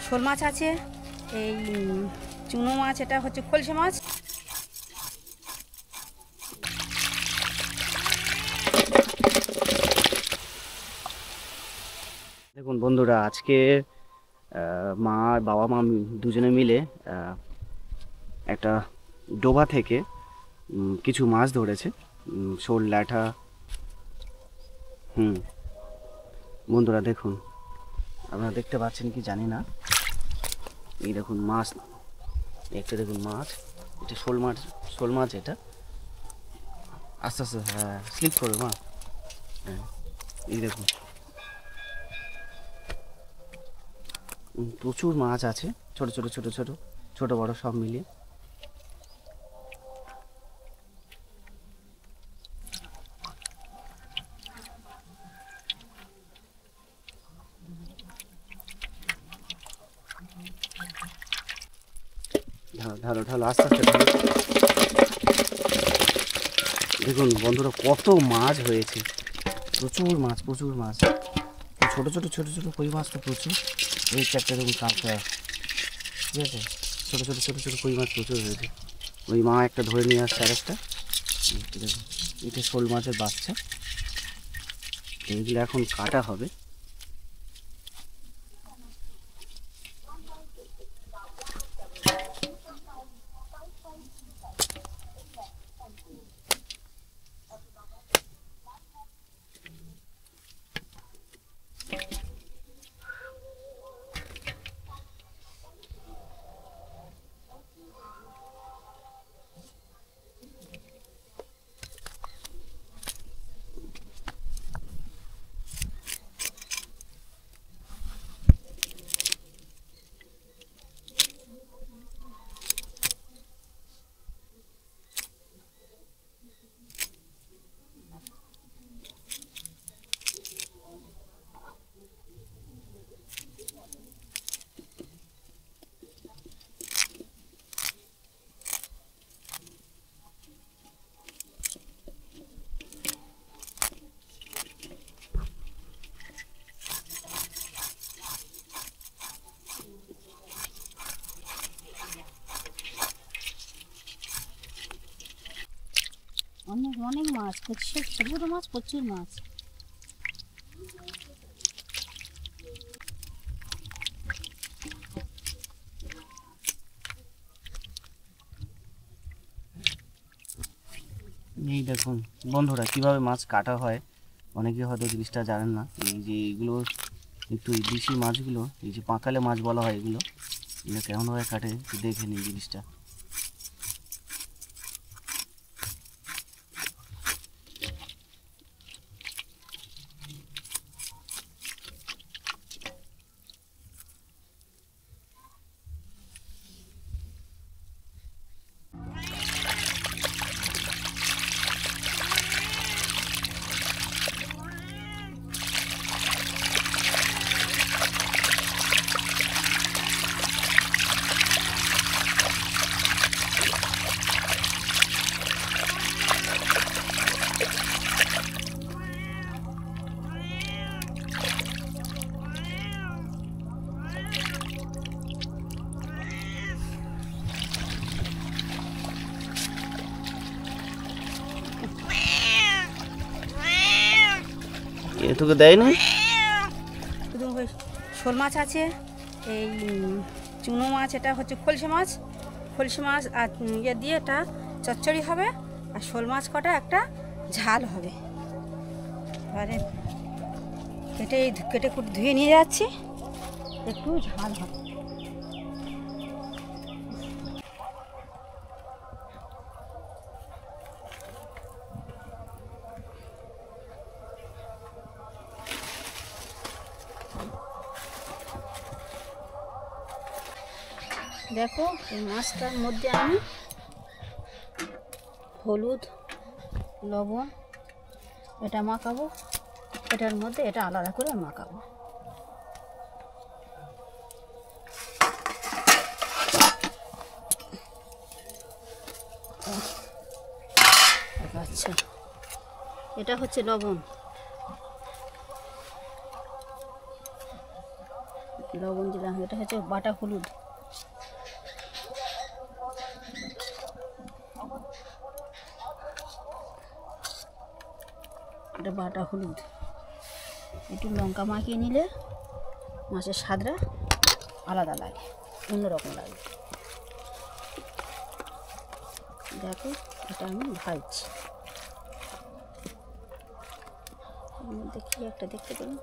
শোল মাছ আছে, এই চুনো মাছ, এটা হচ্ছে খলসে মাছ। দেখুন বন্ধুরা, আজকে বাবা মা দুজনে মিলে একটা ডোবা থেকে কিছু মাছ ধরেছে, শোল, ল্যাঠা। বন্ধুরা দেখুন, আপনারা দেখতে পাচ্ছেন কি জানি না, এই দেখুন মাছ, একটা দেখুন মাছ, এটা শোল মাছ। শোল মাছ এটা, আস্তে আস্তে, হ্যাঁ স্লিপ করবে মা। হ্যাঁ, এই দেখুন প্রচুর মাছ আছে, ছোট ছোট ছোট ছোট ছোট বড় সব মিলিয়ে। ঢালো ঢালো আস্তে আস্তে ঢালো। দেখুন বন্ধুরা কত মাছ হয়েছে, প্রচুর মাছ প্রচুর মাছ, ছোট ছোট ছোট ছোট কই মাছ তো প্রচুর। এই একটা দেখুন কাঁকড়া, ঠিক আছে, ছোট ছোট ছোট ছোট কই মাছ প্রচুর হয়েছে। ওই মা একটা ধরে নিয়ে আসছে আর একটা, দেখুন এটা শোল মাছের বাচ্চা। এইগুলো এখন কাটা হবে। অনেক অনেক মাছ, প্রচুর ছোট ছোট মাছ, প্রচুর মাছ। এই দেখুন বন্ধুরা কিভাবে মাছ কাটা হয়, অনেকে হয়তো জিনিসটা জানেন না। এই যে এগুলো একটু এই দেশি মাছগুলো, এই যে পাঁকালে মাছ বলা হয়, এগুলো কেমনভাবে কাটে একটু দেখে নিন জিনিসটা। এ তোকে দেয় না? শোল মাছ আছে, এই চুনো মাছ, এটা হচ্ছে খলসে মাছ। খলসে মাছ আর ইয়ে দিয়ে এটা চচ্চড়ি হবে, আর শোল মাছ কটা একটা ঝাল হবে। এবারে কেটে কেটে কুটে ধুয়ে নিয়ে যাচ্ছি, একটু ঝাল হবে। দেখো এই মাছটার মধ্যে আমি হলুদ, লবণ এটা মাখাবো, এটার মধ্যে এটা আলাদা করে মাখাবো। আচ্ছা, এটা হচ্ছে লবণ, লবণ দিলাম, এটা হচ্ছে বাটা হলুদ, এটা বাটা হলুদ। একটু লঙ্কা মাখিয়ে নিলে মাছের স্বাদটা আলাদা লাগে, অন্যরকম লাগে। দেখো এটা আমি ভাজছি, এর মধ্যে কি একটা দেখতে পেলাম,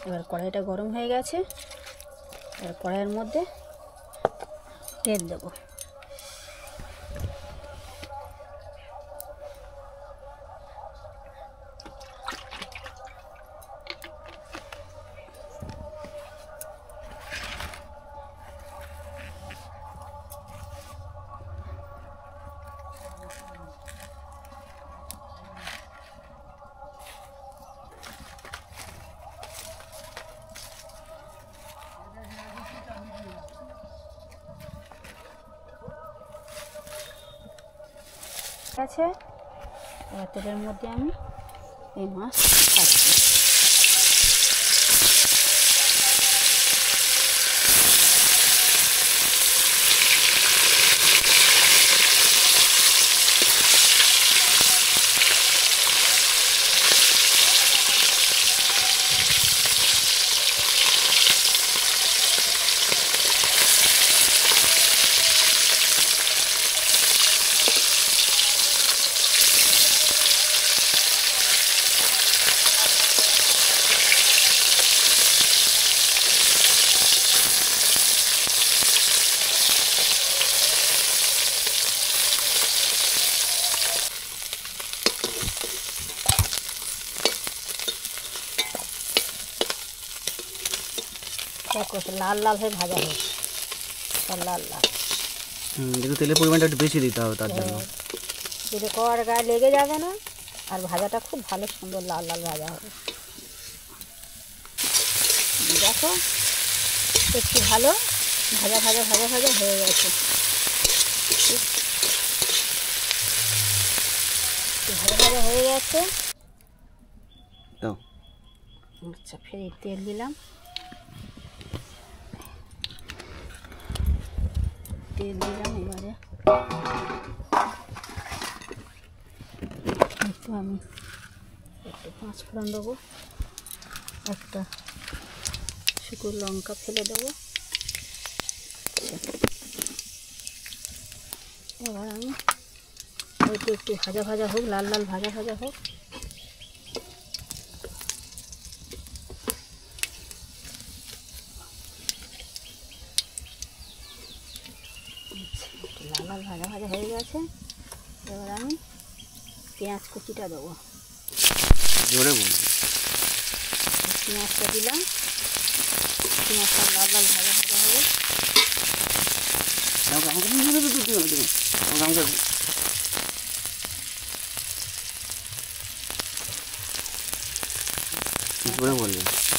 এবার কড়াইটা গরম হয়ে গেছে, এবার কড়াইয়ের মধ্যে তেল দেবো। আছে, এবার তেলের মধ্যে আমি এই মাছ কাটছি। দেখো লাল লাল হয়ে ভাজা হয়েছে, লাল লাল। কিন্তু তেলের পরিমাণটা একটু বেশি দিতে হবে তার জন্য, যদি কড়ার গায়ে লেগে যাবে না, আর ভাজাটা খুব ভালো সুন্দর লাল লাল ভাজা হবে। দেখো একটু ভালো ভাজা ভাজা ভাজা ভাজা হয়ে গেছে, ভাজা ভাজা হয়ে গেছে। আচ্ছা, ফের তেল দিলাম, এবারে একটু আমি একটু 5 ফোড়ন দেবো, একটা শুকনো লঙ্কা ফেলে দেবো। এবার আমি একটু একটু ভাজা ভাজা হোক, লাল লাল ভাজা ভাজা হোক। লাল লাল ভাজা ভাজা হয়ে গেছে, এবার আমি পেঁয়াজ কুচিটা দেবো। জোরে বলুন। পেঁয়াজটা দিলাম, পেঁয়াজটা লাল লাল ভাজা ভাজা হবে।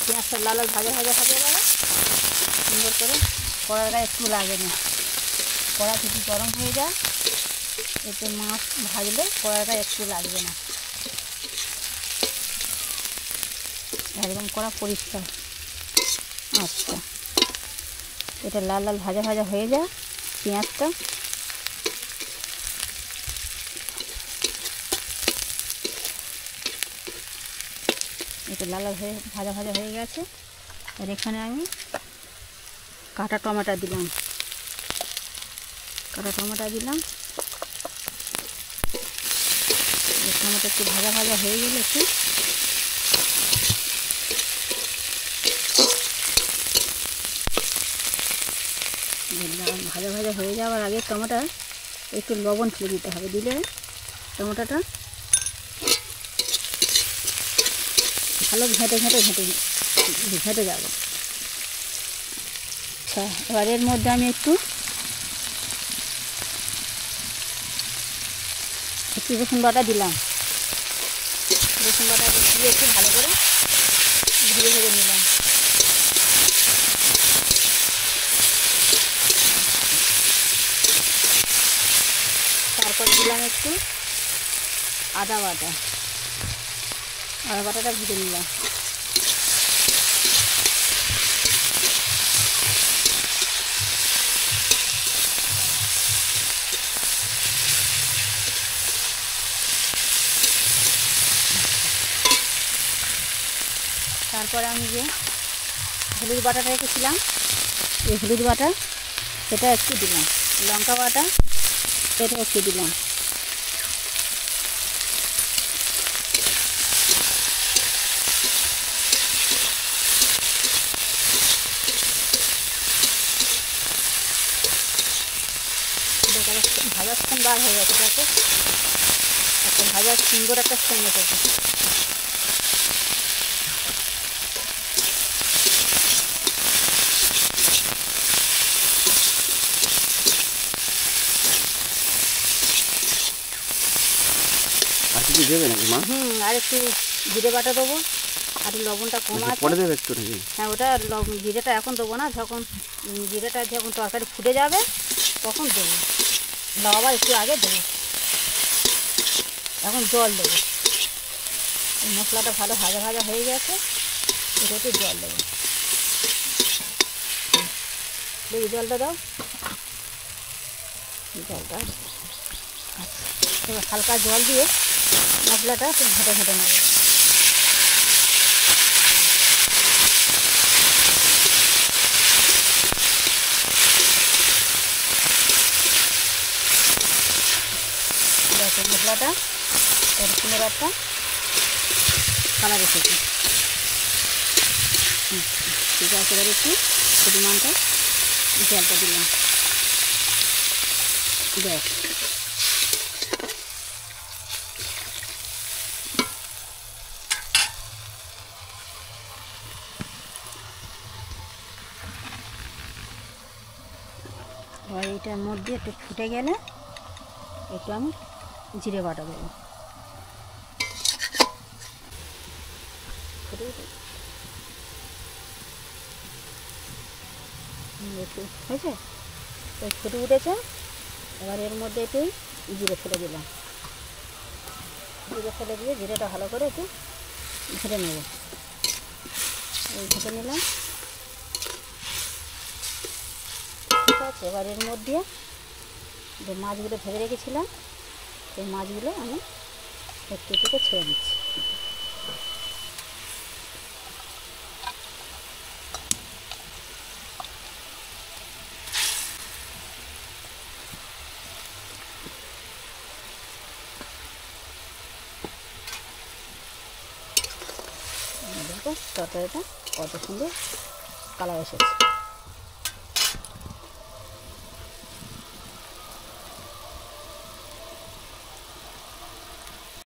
পেঁয়াজটা লাল লাল ভাজা ভাজা হবে, এবারে সুন্দর করে কড়ার গায়ে একটু লাগে না, কড়া যদি গরম হয়ে যায় এতে মাছ ভাজলে কড়ার গায়ে একটু লাগবে না, একদম কড়া পরিষ্কার। আচ্ছা, এটা লাল লাল ভাজা ভাজা হয়ে যায়, পেঁয়াজটা এটা লাল লাল হয়ে ভাজা ভাজা হয়ে গেছে। আর এখানে আমি কাটা টমেটো দিলাম, টমেটো একটু ভাজা ভাজা হয়ে গেলে একটু ভাজা ভাজা হয়ে যাওয়ার আগে টমেটো একটু লবণ ফেলে দিতে হবে, দিলে টমেটোটা ভালো ঘেঁটে যাবে। আচ্ছা, এবার এর মধ্যে আমি একটু রসুন বাটা দিলাম, রসুন বাটা দিয়ে একটু ভালো করে ভেজে নিলাম। তারপর দিলাম একটু আদা বাটা, আদা বাটাটা ভেজে নিলাম। তারপরে আমি যে হলুদ বাটাটা রেখেছিলাম, এই হলুদ বাটা সেটা একটু দিলাম, লঙ্কা বাটা এটা একটু দিলাম। ভাজার স্মেল বার হয়ে গেছে, দেখো একটা ভাজার সুন্দর একটা স্মেল এসেছে। আর কিছু দেবে নাকি মা? আর একটু জিরে বাটা দেবো, আর লবণটা কম আছে। পরে দেবে একটু নাকি? হ্যাঁ, ওটা জিরেটা এখন দেবো না, যখন জিরেটা যখন তরকারি ফুটে যাবে তখন দেবো, আবার একটু আগে দেবো। এখন জল দেবো, মশলাটা ভালো ভাজা ভাজা হয়ে গেছে, এটাতে জল দেবো। দেখি জলটা দাও, জলটা এবার হালকা জল দিয়ে মশলাটা একটু ঘেটে ঘেটে নেবো। দেখো মশলাটা এর সুন্দর একটা কালার এসেছে। ঠিক আছে, এবার একটু পরিমাণটা জলটা দিলাম, দেখ এবার এইটার মধ্যে একটু ফুটে গেলে একটু আমি জিরে বাটা দেবো। একটু হয়েছে, ফুটে উঠেছে, এবার এর মধ্যে একটু জিরে ফেলে দিলাম। জিরে ফেলে দিয়ে জিরেটা ভালো করে একটু ঘেটে নেব। এই ঘেটে নিলাম, ঠিক আছে। এবার এর মধ্যে যে মাছগুলো ভেজে রেখেছিলাম সেই মাছগুলো আমি একটু একটু ছেড়ে দিচ্ছি। দেখো তরকারিটা কত সুন্দর কালার এসেছে।